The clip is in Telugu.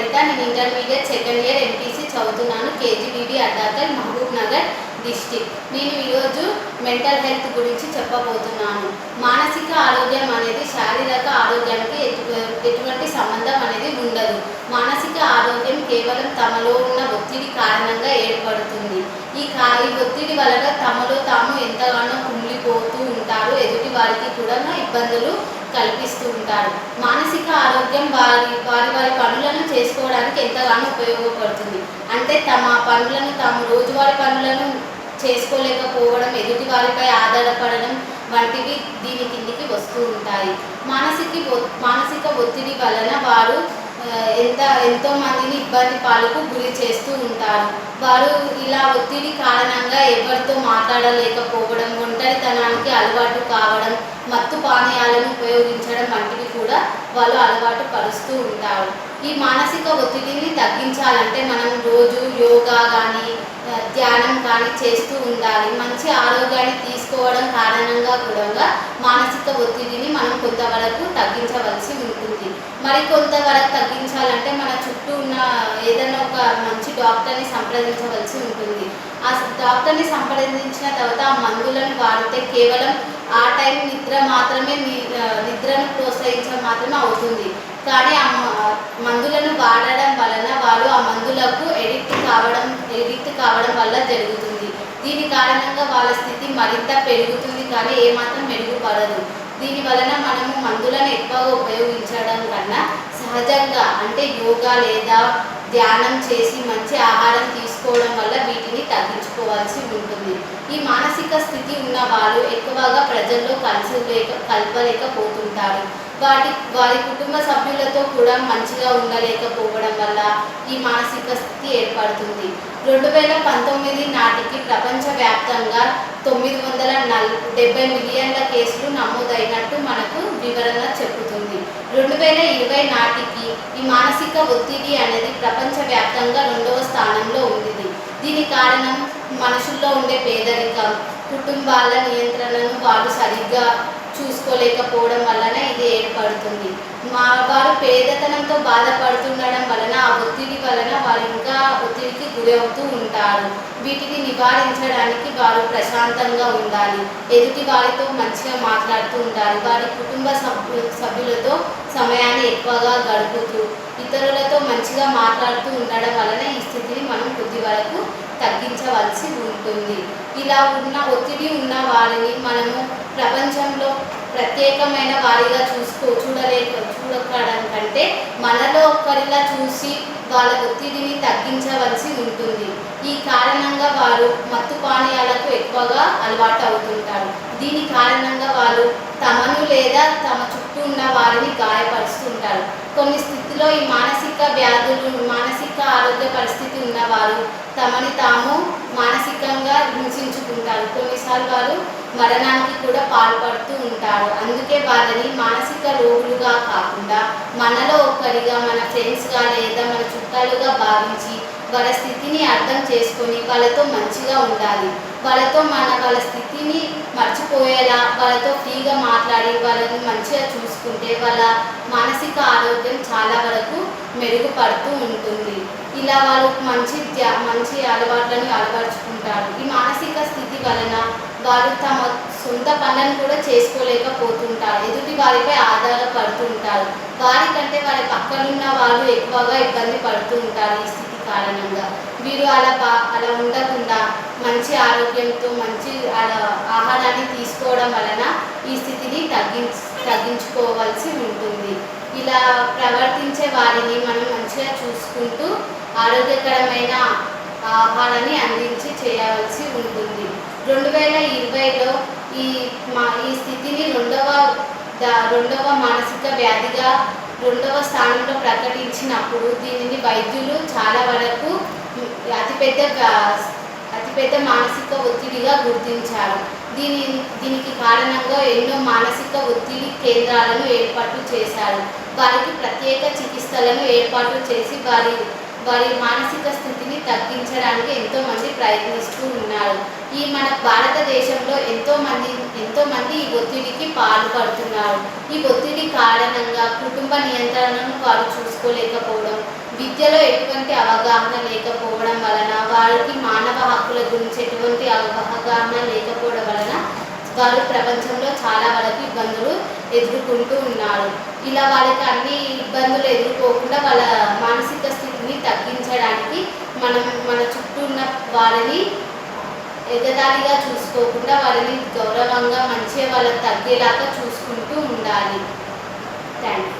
లలిత. నేను ఇంటర్మీడియట్ సెకండ్ ఇయర్ ఎంపీసీ చదువుతున్నాను. కేజీబీబీ అడ్డాకల్, మహబూబ్ నగర్ డిస్టిక్. నేను ఈరోజు మెంటల్ హెల్త్ గురించి చెప్పబోతున్నాను. మానసిక ఆరోగ్యం అనేది శారీరక ఆరోగ్యానికి ఎటువంటి సంబంధం అనేది ఉండదు. మానసిక ఆరోగ్యం కేవలం తమలో ఉన్న ఒత్తిడి కారణంగా ఏర్పడుతుంది. ఈ ఒత్తిడి వలన తమలో తాము ఎంతగానో కుమిలిపోతూ ఉంటారు. ఎదుటి వారికి కూడా ఇబ్బందులు కల్పిస్తూ ఉంటారు. మానసిక ఆరోగ్యం వారి పనులను చేసుకోవడానికి ఎంతగానో ఉపయోగపడుతుంది. అంటే తమ పనులను తాము రోజువారీ పనులను చేసుకోలేకపోవడం, ఎదుటి వారిపై ఆధారపడడం వంటివి దీని కిందికి వస్తూ ఉంటాయి. మానసిక ఒత్తిడి వలన వారు ఎంతో మందిని ఇబ్బంది పాలకు గురి చేస్తూ ఉంటారు. వారు ఇలా ఒత్తిడి కారణంగా ఎవరితో మాట్లాడలేకపోవడం, ఒంటరితనానికి అలవాటు కావడం, మత్తు పానీయాలను ఉపయోగించడం వంటివి కూడా వాళ్ళు అలవాటు పరుస్తూ ఉంటారు. ఈ మానసిక ఒత్తిడిని తగ్గించాలంటే మనం రోజు యోగా కానీ ధ్యానం కానీ చేస్తూ ఉండాలి. మంచి ఆరోగ్యాన్ని తీసుకోవడం కారణంగా కూడా మానసిక ఒత్తిడిని మనం కొంతవరకు తగ్గించవలసి ఉంటుంది. మరి కొంతవరకు తగ్గించాలంటే మన చుట్టూ ఉన్న ఏదైనా ఒక మంచి డాక్టర్ని సంప్రదించవలసి ఉంటుంది. ఆ డాక్టర్ని సంప్రదించిన తర్వాత ఆ మందులను వాడితే కేవలం ఆ టైం నిద్రను ప్రోత్సహించడం మాత్రమే అవుతుంది. కానీ ఆ మందులను వాడడం వలన వాళ్ళు ఆ మందులకు ఎడిక్ట్ కావడం వల్ల జరుగుతుంది. దీని కారణంగా వాళ్ళ స్థితి మరింత పెరుగుతుంది, కానీ ఏమాత్రం మెరుగుపడదు. దీని వలన మనము మందులను ఎక్కువగా ఉపయోగించడం కన్నా సహజంగా అంటే యోగా లేదా ధ్యానం చేసి మంచి ఆహారం తీసుకోవడం వల్ల వీటిని తగ్గించుకోవాల్సి ఉంటుంది. ఈ మానసిక స్థితి ఉన్న వాళ్ళు ఎక్కువగా ప్రజల్లో కలపలేకపోతుంటారు. వారి కుటుంబ సభ్యులతో కూడా మంచిగా ఉండలేకపోవడం వల్ల ఈ మానసిక స్థితి ఏర్పడుతుంది. 2019 నాటికి ప్రపంచవ్యాప్తంగా 970 మిలియన్ల కేసులు నమోదైనట్టు మనకు వివరణ చెబుతుంది. 2020 నాటికి ఈ మానసిక ఒత్తిడి అనేది ప్రపంచవ్యాప్తంగా 2వ స్థానంలో ఉంది. దీని కారణం మనుషుల్లో ఉండే పేదరికం, కుటుంబాల నియంత్రణను వారు సరిగ్గా చూసుకోలేకపోవడం వలన ఇది ఏర్పడుతుంది. వారు పేదతనంతో బాధపడుతుండడం వలన ఆ ఒత్తిడి వలన వారు ఇంకా ఒత్తిడికి గురవుతూ ఉంటారు. వీటిని నివారించడానికి వారు ప్రశాంతంగా ఉండాలి. ఎదుటి వారితో మంచిగా మాట్లాడుతూ ఉండాలి. వారి కుటుంబ సభ్యులతో సమయాన్ని ఎక్కువగా గడుపుతూ ఇతరులతో మంచిగా మాట్లాడుతూ ఉండడం వలన ఈ స్థితిని మనం కొద్ది వరకు తగ్గించవలసి ఉంటుంది. ఇలా ఉన్న ఒత్తిడి ఉన్న వారిని మనము ప్రపంచంలో ప్రత్యేకమైన వారిగా చూడడం కంటే మనలో ఒక్కరిలా చూసి వాళ్ళ ఒత్తిడిని తగ్గించవలసి ఉంటుంది. ఈ కారణంగా వారు మత్తు పానీయాలకు ఎక్కువగా అలవాటు అవుతుంటారు. దీని కారణంగా వాళ్ళు తమను లేదా తమ చుట్టూ ఉన్న వారిని గాయపరుస్తుంటారు. కొన్ని స్థితిలో ఈ మానసిక ఆరోగ్య పరిస్థితి ఉన్నవారు తమని తాము మానసికంగా హింసించుకుంటారు. కొన్నిసార్లు వారు మరణానికి కూడా పాల్పడుతూ ఉంటారు. అందుకే వారిని మానసిక రోగులుగా కాకుండా మనలో ఒకరిగా, మన ఫ్రెండ్స్గా లేదా మన చుట్టాలుగా భావించి వాళ్ళ స్థితిని అర్థం చేసుకొని వాళ్ళతో మంచిగా ఉండాలి. వాళ్ళ స్థితిని మర్చిపోయేలా వాళ్ళతో ఫ్రీగా మాట్లాడి వాళ్ళని మంచిగా చూసుకుంటే వాళ్ళ మానసిక ఆరోగ్యం చాలా వరకు మెరుగుపడుతూ ఉంటుంది. ఇలా వాళ్ళు మంచి అలవాట్లను అలవర్చుకుంటారు. ఈ మానసిక స్థితి వలన వారు తమ సొంత పనులను కూడా చేసుకోలేకపోతుంటారు. ఎదుటి వారిపై ఆధారపడుతుంటారు. వారికంటే వారి పక్కనున్న వాళ్ళు ఎక్కువగా ఇబ్బంది పడుతూ ఉంటారు. ఈ స్థితి కారణంగా వీరు అలా ఉండకుండా మంచి ఆరోగ్యంతో మంచి ఆహారాన్ని తీసుకోవడం వలన ఈ స్థితిని తగ్గించుకోవాల్సి ఉంటుంది. ఇలా ప్రవర్తించే వారిని మనం మంచిగా చూసుకుంటూ ఆరోగ్యకరమైన ఆహారాన్ని అందించి చేయవలసి ఉంటుంది. 2020లో ఈ స్థితిని రెండవ మానసిక వ్యాధిగా 2వ స్థానంలో ప్రకటించినప్పుడు దీనిని వైద్యులు చాలా వరకు అతిపెద్ద మానసిక ఒత్తిడిగా గుర్తించారు. దీనికి కారణంగా ఎన్నో మానసిక ఒత్తిడి కేంద్రాలను ఏర్పాటు చేశారు. వారికి ప్రత్యేక చికిత్సలను ఏర్పాటు చేసి వారి మానసిక స్థితిని తగ్గించడానికి ఎంతోమంది ప్రయత్నిస్తూ ఉన్నారు. మన భారతదేశంలో ఎంతోమంది ఈ ఒత్తిడికి పాల్పడుతున్నారు. ఈ ఒత్తిడి కారణంగా కుటుంబ నియంత్రణను వారు చూసుకోలేకపోవడం, విద్య విద్యలో ఎటువంటి అవగాహన లేకపోవడం వలన, వారికి మానవ హక్కుల గురించి ఎటువంటి అవగాహన లేకపోవడం వలన వారు ప్రపంచంలో చాలా వరకు ఇబ్బందులు ఎదుర్కొంటూ ఉన్నారు. ఇలా వాళ్ళకి అన్ని ఇబ్బందులు ఎదుర్కోకుండా వాళ్ళ మానసిక స్థితిని తగ్గించడానికి మనం మన చుట్టూ ఉన్న వారిని ఎగతాళిగా చూసుకోకుండా వారిని గౌరవంగా మంచిగా వాళ్ళకి తగ్గేలాగా చూసుకుంటూ ఉండాలి. Thank you.